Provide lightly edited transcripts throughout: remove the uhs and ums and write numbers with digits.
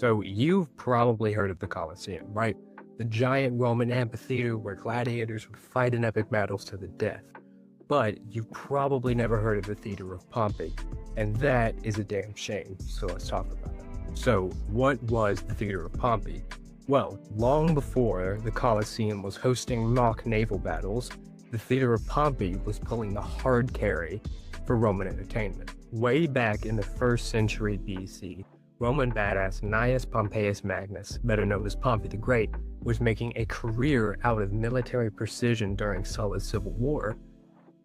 So you've probably heard of the Colosseum, right? The giant Roman amphitheater where gladiators would fight in epic battles to the death. But you've probably never heard of the Theater of Pompey, and that is a damn shame, so let's talk about it. So what was the Theater of Pompey? Well, long before the Colosseum was hosting mock naval battles, the Theater of Pompey was pulling the hard carry for Roman entertainment. Way back in the 1st century BC, Roman badass Gnaeus Pompeius Magnus, better known as Pompey the Great, was making a career out of military precision during Sulla's civil war,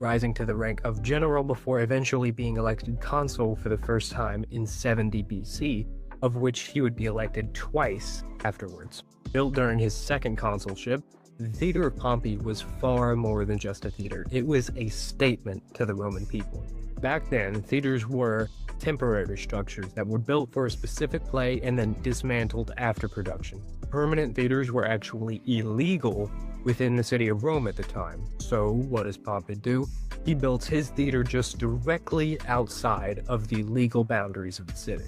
rising to the rank of general before eventually being elected consul for the first time in 70 BC, of which he would be elected twice afterwards. Built during his second consulship, the Theater of Pompey was far more than just a theater. It was a statement to the Roman people. Back then, theaters were temporary structures that were built for a specific play and then dismantled after production. Permanent theaters were actually illegal within the city of Rome at the time. So what does Pompey do? He built his theater just directly outside of the legal boundaries of the city.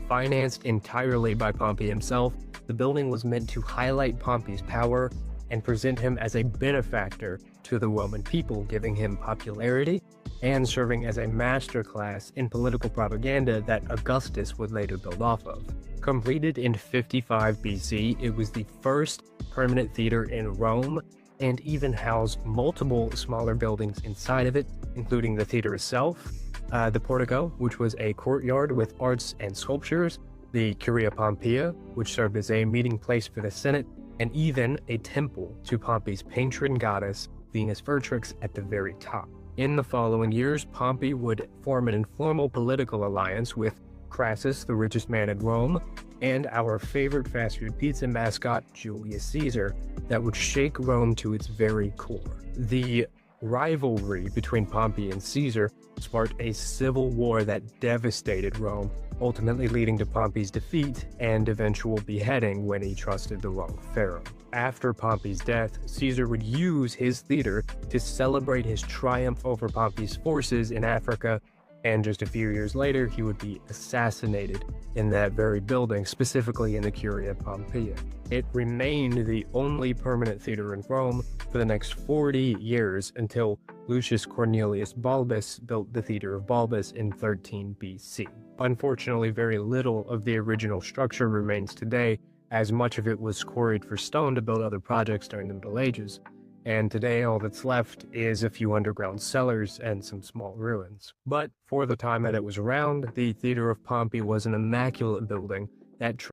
Financed entirely by Pompey himself, the building was meant to highlight Pompey's power and present him as a benefactor to the Roman people, giving him popularity and serving as a masterclass in political propaganda that Augustus would later build off of. Completed in 55 BC, it was the first permanent theater in Rome and even housed multiple smaller buildings inside of it, including the theater itself, the Portico, which was a courtyard with arts and sculptures, the Curia Pompeia, which served as a meeting place for the Senate, and even a temple to Pompey's patron goddess, Venus Virtrix, at the very top. In the following years, Pompey would form an informal political alliance with Crassus, the richest man in Rome, and our favorite fast food pizza mascot, Julius Caesar, that would shake Rome to its very core. The rivalry between Pompey and Caesar sparked a civil war that devastated Rome, ultimately leading to Pompey's defeat and eventual beheading when he trusted the wrong pharaoh. After Pompey's death, Caesar would use his theater to celebrate his triumph over Pompey's forces in Africa, and just a few years later, he would be assassinated in that very building, specifically in the Curia Pompeia. It remained the only permanent theater in Rome for the next 40 years until Lucius Cornelius Balbus built the Theater of Balbus in 13 BC. Unfortunately, very little of the original structure remains today, as much of it was quarried for stone to build other projects during the Middle Ages. And today all that's left is a few underground cellars and some small ruins. But for the time that it was around, the Theater of Pompey was an immaculate building that